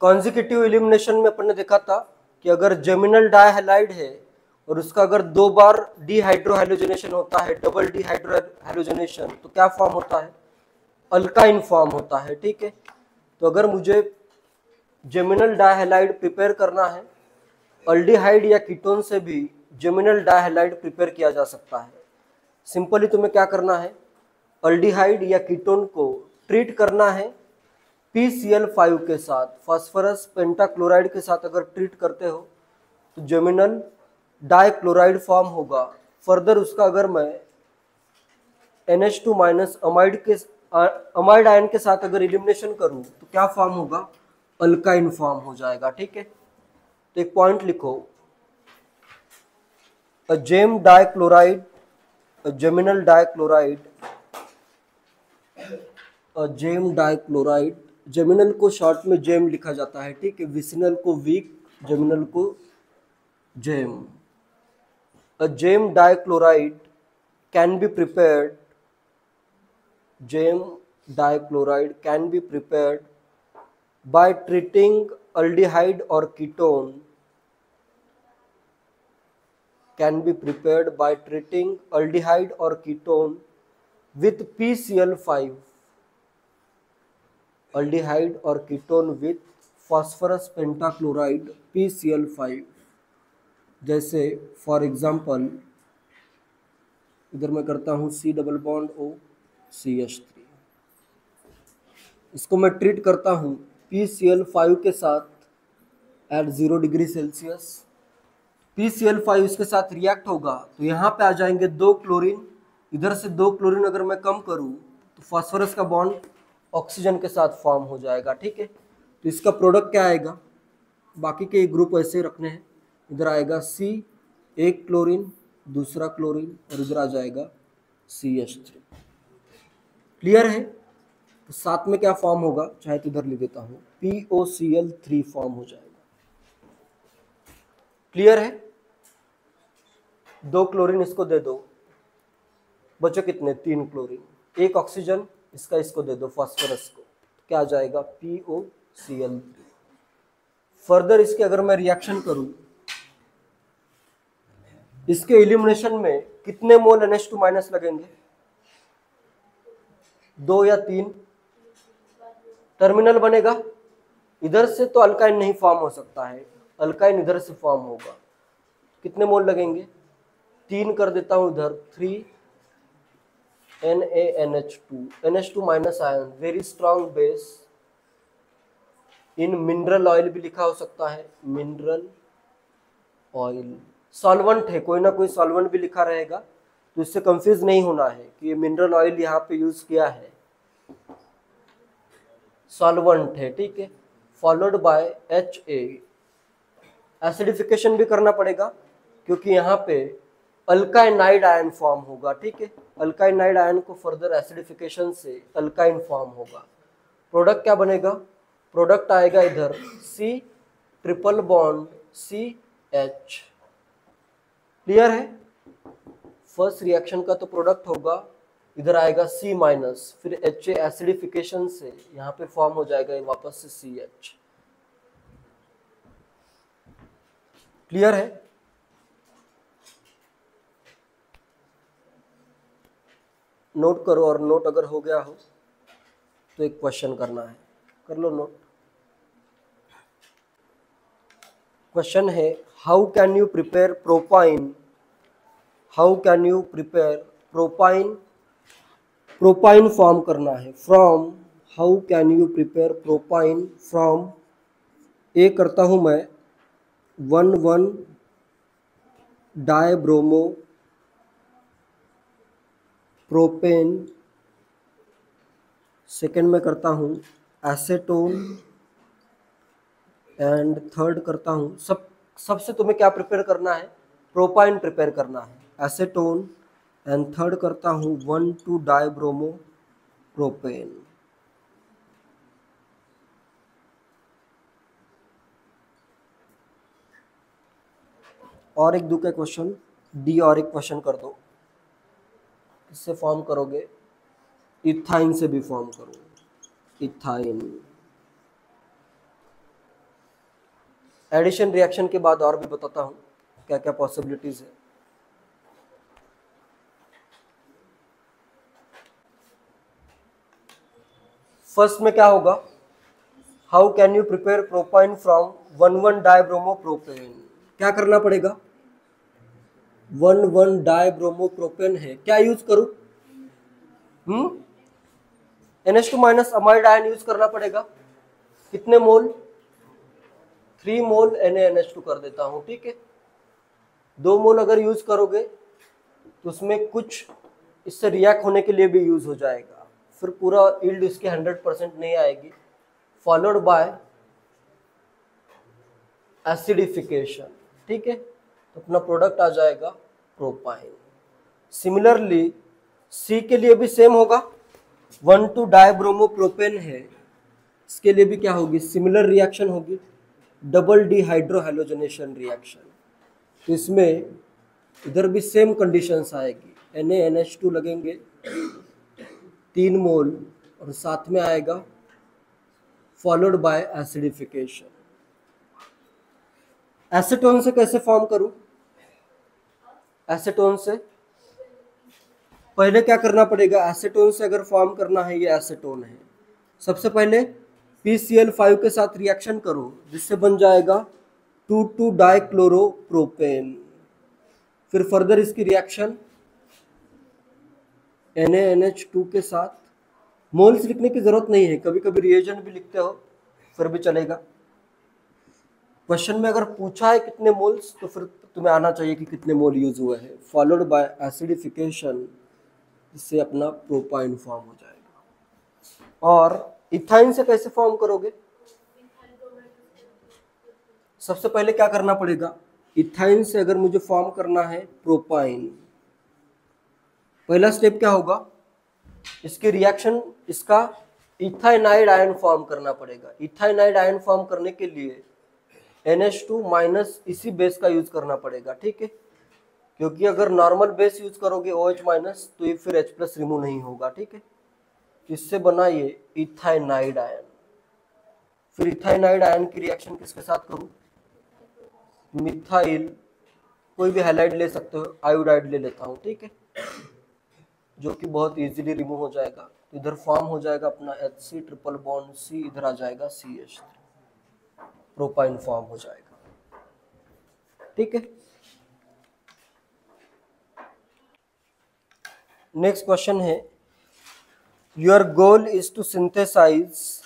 Consecutive elimination में अपन ने देखा था कि अगर जेमिनल डाइहैलाइड है और उसका अगर 2 बार डिहाइड्रोहैलोजनेशन होता है, डबल डिहाइड्रोहैलोजनेशन, तो क्या फॉर्म होता है? अल्काइन फॉर्म होता है। ठीक है, तो अगर मुझे जेमिनल डाइहैलाइड प्रिपेयर करना है, अल्डिहाइड या कीटोन से भी जेमिनल डाइहैलाइड प्रिपेयर किया जा सकता है। सिंपली तुम्हें क्या करना है, अल्डिहाइड या कीटोन को ट्रीट करना है PCl5 के साथ, फास्फोरस पेंटाक्लोराइड के साथ अगर ट्रीट करते हो तो जेमिनल डाइक्लोराइड फॉर्म होगा। फर्दर उसका अगर मैं NH2 माइनस अमाइड आयन के साथ अगर एलिमिनेशन करूं तो क्या फॉर्म होगा? अल्काइन फॉर्म हो जाएगा। ठीक है, तो एक पॉइंट लिखो, gem dichloride, geminal dichloride, gem dichloride, geminal को शॉर्ट में जेम लिखा जाता है। ठीक है, विसिनल को वीक, जेमिनल को gem. A gem dichloride can be prepared, gem dichloride can be prepared by treating aldehyde or ketone, can be prepared by treating aldehyde or ketone with PCl5, aldehyde or ketone with phosphorus pentachloride PCl5। जैसे for example इधर मैं करता हूँ C double bond O CH3, इसको मैं treat करता हूँ PCl5 के साथ एट 0 डिग्री सेल्सियस। PCl5 इसके साथ रिएक्ट होगा तो यहाँ पे आ जाएंगे 2 क्लोरीन, इधर से 2 क्लोरीन अगर मैं कम करूँ तो फास्फोरस का बॉन्ड ऑक्सीजन के साथ फॉर्म हो जाएगा। ठीक है, तो इसका प्रोडक्ट क्या आएगा? बाकी के ग्रुप ऐसे रखने हैं, इधर आएगा C, एक क्लोरीन, दूसरा क्लोरीन, और इधर आ जाएगा CH3। क्लियर है? तो साथ में क्या फॉर्म होगा, चाहे तो इधर लिख देता हूँ, POCl3 फॉर्म हो जाएगा। क्लियर है? 2 क्लोरीन इसको दे दो, बचो कितने? 3 क्लोरीन, एक ऑक्सीजन, इसका इसको दे दो फास्फोरस को, क्या आ जाएगा? POCl3। फर्दर इसके अगर मैं रिएक्शन करूं, इसके एलिमिनेशन में कितने मोल NH2 माइनस लगेंगे? 2 या 3? टर्मिनल बनेगा, इधर से तो अल्काइन नहीं फॉर्म हो सकता है, अल्काइन इधर से फॉर्म होगा। कितने मोल लगेंगे? 3 कर देता हूं इधर, 3 NaNH2, NH2 minus ion, very strong base in mineral oil भी लिखा हो सकता है, मिनरल ऑयल। सॉल्वेंट है, कोई ना कोई सॉल्वेंट भी लिखा रहेगा, तो इससे कंफ्यूज नहीं होना है कि ये मिनरल ऑयल यहाँ पे यूज किया है, सॉल्वेंट है। ठीक है, फॉलोड बाय HA। एसिडिफिकेशन भी करना पड़ेगा क्योंकि यहाँ पे अल्काइनाइड आयन फॉर्म होगा। ठीक है, अल्काइनाइड आयन को फर्दर एसिडिफिकेशन से अल्काइन फॉर्म होगा। प्रोडक्ट क्या बनेगा? प्रोडक्ट आएगा इधर C triple bond CH। Clear है? फर्स्ट रिएक्शन का तो प्रोडक्ट होगा, इधर आएगा C माइनस, फिर HA एसिडिफिकेशन से यहाँ पे फॉर्म हो जाएगा ये वापस से CH। क्लियर है? नोट करो, और नोट अगर हो गया हो तो एक क्वेश्चन करना है, कर लो नोट। क्वेश्चन है, how can you prepare propyne, how can you prepare propyne, propyne form करना है from, how can you prepare propyne from, ए करता हूं मैं 1,1 डाइब्रोमो प्रोपेन, सेकेंड में करता हूँ एसेटोन, एंड थर्ड करता हूँ, सबसे तुम्हें क्या प्रिपेयर करना है? प्रोपाइन प्रिपेयर करना है, एसेटोन, एंड थर्ड करता हूँ 1,2 डाइब्रोमो प्रोपेन। और एक दो का क्वेश्चन, डी और एक क्वेश्चन कर दो। इससे फॉर्म करोगे, इथाइन से भी फॉर्म करो, इथाइन। एडिशन रिएक्शन के बाद और भी बताता हूँ क्या क्या पॉसिबिलिटीज है। फर्स्ट में क्या होगा, how can you prepare propyne from 1,1-डाइब्रोमोप्रोपेन। क्या करना पड़ेगा, 1,1-डाइब्रोमोप्रोपेन है, क्या यूज करूं, NH2 minus amide ion use करना पड़ेगा। कितने मोल, 3 मोल NaNH2 कर देता हूं, ठीक है। 2 मोल अगर यूज करोगे तो उसमें कुछ इससे रिएक्ट होने के लिए भी यूज हो जाएगा, फिर पूरा यील्ड इसकी 100% नहीं आएगी, फॉलोड बाय एसिडिफिकेशन, ठीक है। तो अपना प्रोडक्ट आ जाएगा प्रोपाइन। सिमिलरली सी के लिए भी सेम होगा, 1,2-डाइब्रोमोप्रोपेन है, इसके लिए भी क्या होगी, सिमिलर रिएक्शन होगी, डबल डिहाइड्रोहैलोजनेशन रिएक्शन। तो इसमें इधर भी सेम कंडीशंस आएगी, NaNH2 लगेंगे 3 मोल और साथ में आएगा फॉलोड बाय एसिडिफिकेशन। एसीटोन से कैसे फॉर्म करूं, एसीटोन से पहले क्या करना पड़ेगा, एसीटोन से अगर फॉर्म करना है, ये एसीटोन है, सबसे पहले PCl5 के साथ रिएक्शन करो जिससे बन जाएगा 2,2-डाइक्लोरोप्रोपेन। फिर फर्दर इसकी रिएक्शन NaNH2 के साथ, मोल्स लिखने की जरूरत नहीं है, कभी कभी रिएजेंट भी लिखते हो फिर भी चलेगा। क्वेश्चन में अगर पूछा है कितने मोल्स तो फिर तुम्हें आना चाहिए कि कितने मोल यूज हुए हैं, फॉलोड बाय एसिडिफिकेशन, जिससे अपना प्रोपाइन फॉर्म हो जाएगा। और इथाइन से कैसे फॉर्म करोगे, सबसे पहले क्या करना पड़ेगा, इथाइन से अगर मुझे फॉर्म करना है प्रोपाइन, पहला स्टेप क्या होगा, इसके रिएक्शन, इसका इथाइनाइड आयन फॉर्म करना पड़ेगा। इथाइनाइड आयन फॉर्म करने के लिए NH2 माइनस इसी बेस का यूज करना पड़ेगा, ठीक है, क्योंकि अगर नॉर्मल बेस यूज करोगे OH माइनस तो ये फिर H+ रिमूव नहीं होगा, ठीक है। इससे बना ये इथाइनाइड आयन। फिर इथाइनाइड आयन की रिएक्शन किसके साथ करूं, मिथाइल, कोई भी हैलाइड ले सकते हो, आयोडाइड ले लेता हूं, ठीक है, जो कि बहुत इजीली रिमूव हो जाएगा। तो इधर फॉर्म हो जाएगा अपना Hc ट्रिपल बॉन्ड C, इधर आ जाएगा CH3, प्रोपाइन फॉर्म हो जाएगा, ठीक है। नेक्स्ट क्वेश्चन है, your goal is to synthesize,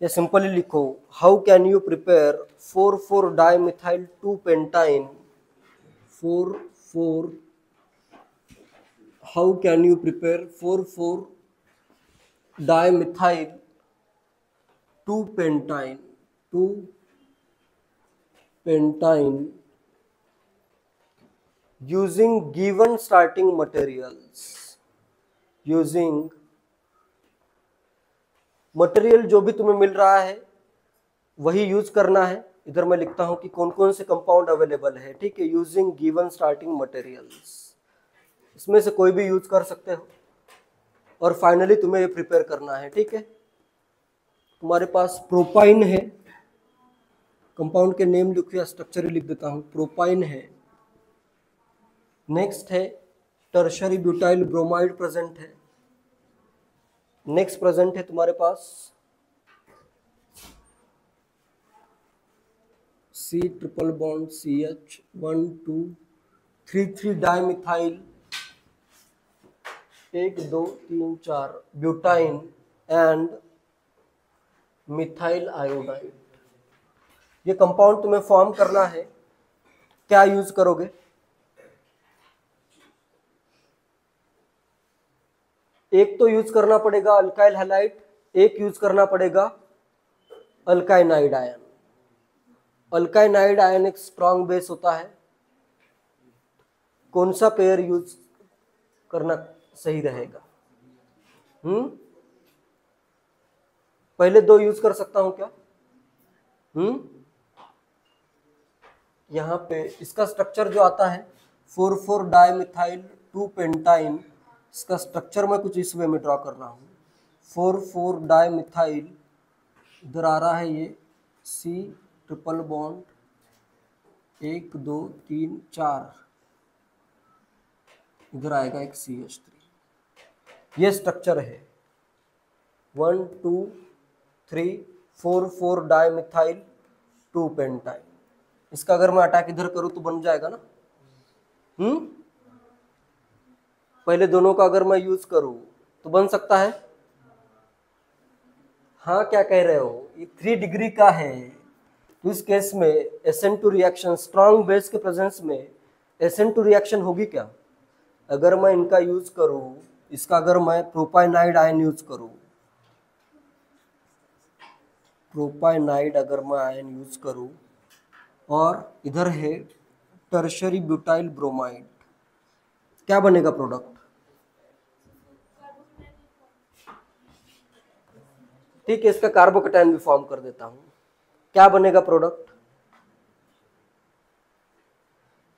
या सिंपली लिखो, हाउ कैन यू प्रिपेयर 4,4-डाइमिथाइल 2-पेंटाइन, 4,4, हाउ कैन यू प्रिपेयर 4,4-डाइमिथाइल 2-पेंटाइन, 2-पेंटाइन using given starting materials, using material जो भी तुम्हें मिल रहा है वही यूज करना है। इधर मैं लिखता हूं कि कौन कौन से कंपाउंड अवेलेबल है, ठीक है, यूजिंग गिवन स्टार्टिंग मटेरियल्स, इसमें से कोई भी यूज कर सकते हो। और फाइनली तुम्हें ये प्रिपेयर करना है, ठीक है। तुम्हारे पास प्रोपाइन है, कंपाउंड के नेम लिखो या स्ट्रक्चर ही लिख देता हूं, प्रोपाइन है। नेक्स्ट है टर्शरी ब्यूटाइल ब्रोमाइड प्रेजेंट है। नेक्स्ट प्रेजेंट है तुम्हारे पास C triple bond CH 1 2 3 3 dimethyl 1 2 3 4 butyne and methyl iodide. ये कंपाउंड तुम्हें फॉर्म करना है, क्या यूज करोगे, एक तो यूज करना पड़ेगा अल्काइल हैलाइड, एक यूज करना पड़ेगा अल्काइनाइड आयन। अल्काइनाइड आयन एक स्ट्रॉन्ग बेस होता है, कौन सा पेयर यूज करना सही रहेगा, पहले 2 यूज कर सकता हूं क्या, यहां पे इसका स्ट्रक्चर जो आता है 4,4-डाइमिथाइल 2-पेंटाइन, इसका स्ट्रक्चर मैं कुछ इस वे में ड्रॉ कर रहा हूँ। 4,4-डाइमिथाइल, इधर आ रहा है ये C ट्रिपल बॉन्ड, 1 2 3 4, इधर आएगा एक CH3। ये स्ट्रक्चर है 1 2 3 4 4 डाइमिथाइल 2 पेंटाइल। इसका अगर मैं अटैक इधर करूं तो बन जाएगा ना। पहले दोनों का अगर मैं यूज करूं तो बन सकता है। हाँ, क्या कह रहे हो, ये 3 डिग्री का है, तो इस केस में SN2 रिएक्शन, स्ट्रॉन्ग बेस के प्रेजेंस में SN2 रिएक्शन होगी क्या? अगर मैं इनका यूज करूं, इसका अगर मैं प्रोपाइनाइड आयन यूज करूं, प्रोपाइनाइड अगर मैं आयन यूज करूं, और इधर है टर्शरी ब्यूटाइल ब्रोमाइड, क्या बनेगा प्रोडक्ट? ठीक है, इसका कार्बोकेटायन भी फॉर्म कर देता हूं। क्या बनेगा प्रोडक्ट?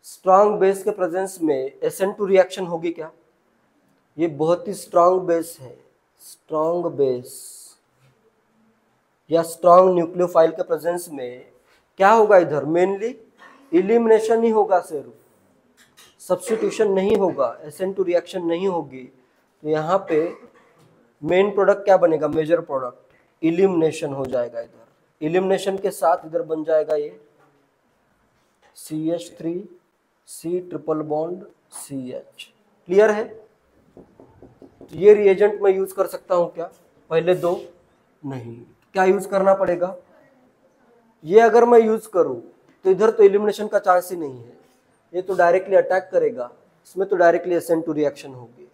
स्ट्रॉन्ग बेस के प्रेजेंस में SN2 रिएक्शन होगी क्या? ये बहुत ही स्ट्रॉन्ग बेस है, स्ट्रॉन्ग बेस या स्ट्रॉन्ग न्यूक्लियोफाइल के प्रेजेंस में क्या होगा? इधर मेनली इलिमिनेशन ही होगा, सिर्फ सब्स्टिट्यूशन नहीं होगा, SN2 रिएक्शन नहीं होगी। तो यहाँ पे मेन प्रोडक्ट क्या बनेगा? मेजर प्रोडक्ट इलिमिनेशन हो जाएगा। इधर इलिमिनेशन के साथ इधर बन जाएगा ये CH3 C triple bond CH। Clear है? तो ये रिएजेंट मैं यूज कर सकता हूं क्या? पहले दो नहीं, क्या यूज करना पड़ेगा? ये अगर मैं यूज करूं तो इधर तो एलिमिनेशन का चांस ही नहीं है, ये तो डायरेक्टली अटैक करेगा, इसमें तो डायरेक्टली SN2 रिएक्शन होगी।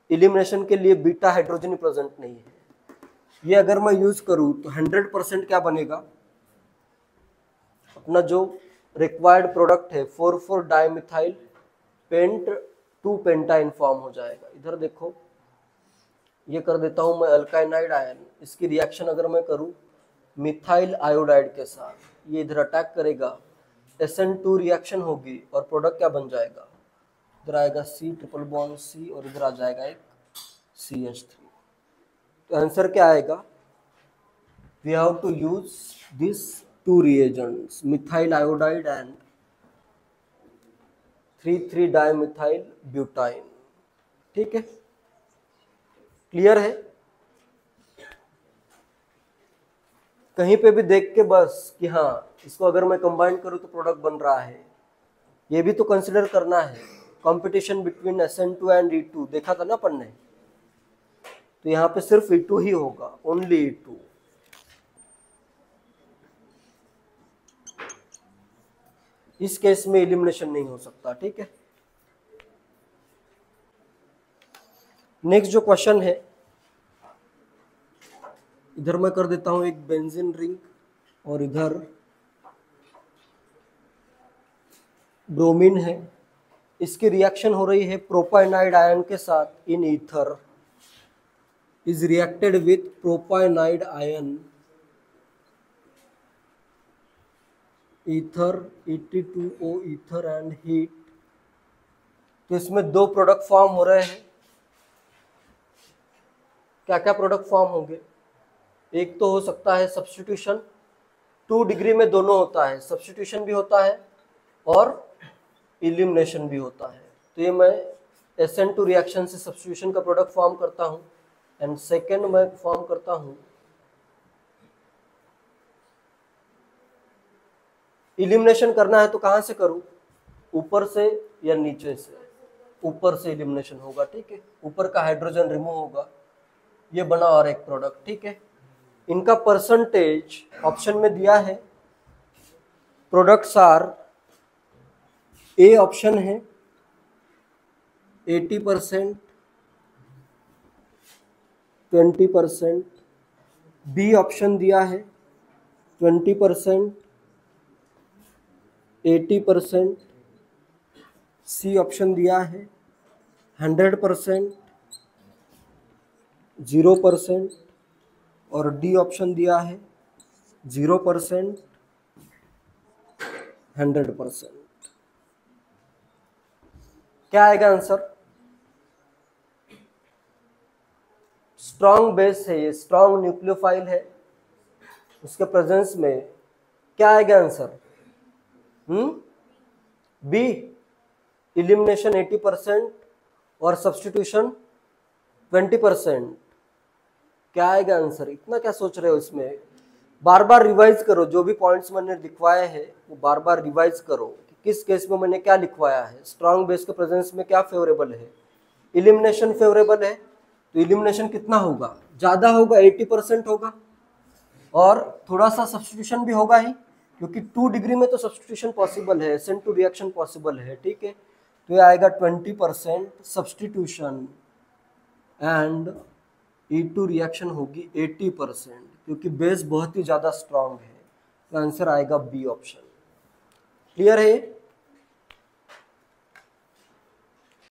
एलिमिनेशन के लिए बीटा हाइड्रोजन प्रेजेंट नहीं है। ये अगर मैं यूज करूं तो 100% क्या बनेगा? अपना जो रिक्वायर्ड प्रोडक्ट है 4,4 डाइमिथाइल पेंट 2 पेंटाइन फॉर्म हो जाएगा। इधर देखो, ये कर देता हूं मैं अल्काइनाइड आयन, इसकी रिएक्शन अगर मैं करूं मिथाइल आयोडाइड के साथ, ये इधर अटैक करेगा, SN2 रिएक्शन होगी और प्रोडक्ट क्या बन जाएगा? इधर आएगा C ट्रिपल बॉन्ड C और इधर आ जाएगा एक CH3। तो आंसर क्या आएगा? We have to use this 2 reagents, methyl iodide and 3,3 dimethyl butyne. ठीक है, क्लियर है? कहीं पे भी देख के बस कि हाँ इसको अगर मैं कंबाइन करूं तो प्रोडक्ट बन रहा है, ये भी तो कंसिडर करना है। Competition between SN2 and E2 देखा था ना अपन ने, तो यहाँ पे सिर्फ E2 ही होगा, ओनली E2। इस केस में एलिमिनेशन नहीं हो सकता। ठीक है, नेक्स्ट जो क्वेश्चन है, इधर मैं कर देता हूं एक बेंजीन रिंग और इधर ब्रोमीन है, इसकी रिएक्शन हो रही है प्रोपाइनाइड आयन के साथ in ether, is reacted with propynide ion ether E2O ether and heat. तो इसमें 2 प्रोडक्ट फॉर्म हो रहे हैं। क्या क्या प्रोडक्ट फॉर्म होंगे? एक तो हो सकता है सब्स्टिट्यूशन, 2 डिग्री में दोनों होता है, सब्स्टिट्यूशन भी होता है और इलिमिनेशन भी होता है। तो ये मैं SN2 रिएक्शन से सब्स्टिट्यूशन का प्रोडक्ट फॉर्म करता हूँ, एंड सेकेंड मैं फॉर्म करता हूँ इलिमिनेशन करना है तो कहाँ से करूँ? ऊपर से या नीचे से? ऊपर से इलिमिनेशन होगा। ठीक है, ऊपर का हाइड्रोजन रिमूव होगा, ये बना और एक प्रोडक्ट। ठीक है, इनका परसेंटेज ऑप्शन में दिया है, प्रोडक्ट्स आर, ए ऑप्शन है 80%, 20%, बी ऑप्शन दिया है 20%, 80%, सी ऑप्शन दिया है 100%, 0% और डी ऑप्शन दिया है 0%, 100%। क्या आएगा आंसर? स्ट्रॉन्ग बेस है ये, स्ट्रॉन्ग न्यूक्लियोफाइल है, उसके प्रेजेंस में क्या आएगा आंसर? बी, इलिमिनेशन 80% और सब्स्टिट्यूशन 20%। क्या आएगा आंसर? इतना क्या सोच रहे हो इसमें? बार बार रिवाइज करो, जो भी पॉइंट्स मैंने लिखवाए हैं वो बार बार रिवाइज करो कि किस केस में मैंने क्या लिखवाया है। स्ट्रांग बेस के प्रेजेंस में क्या फेवरेबल है? इलिमिनेशन फेवरेबल है, तो इलिमिनेशन कितना होगा? ज्यादा होगा, 80% होगा, और थोड़ा सा सब्स्टिट्यूशन भी होगा ही, क्योंकि 2 डिग्री में तो सब्स्टिट्यूशन पॉसिबल है, SN2 रिएक्शन पॉसिबल है, ठीक है। तो ये आएगा 20% सब्स्टिट्यूशन एंड E2 रिएक्शन होगी 80%, क्योंकि बेस बहुत ही ज्यादा स्ट्रांग है। तो आंसर आएगा बी ऑप्शन। क्लियर है?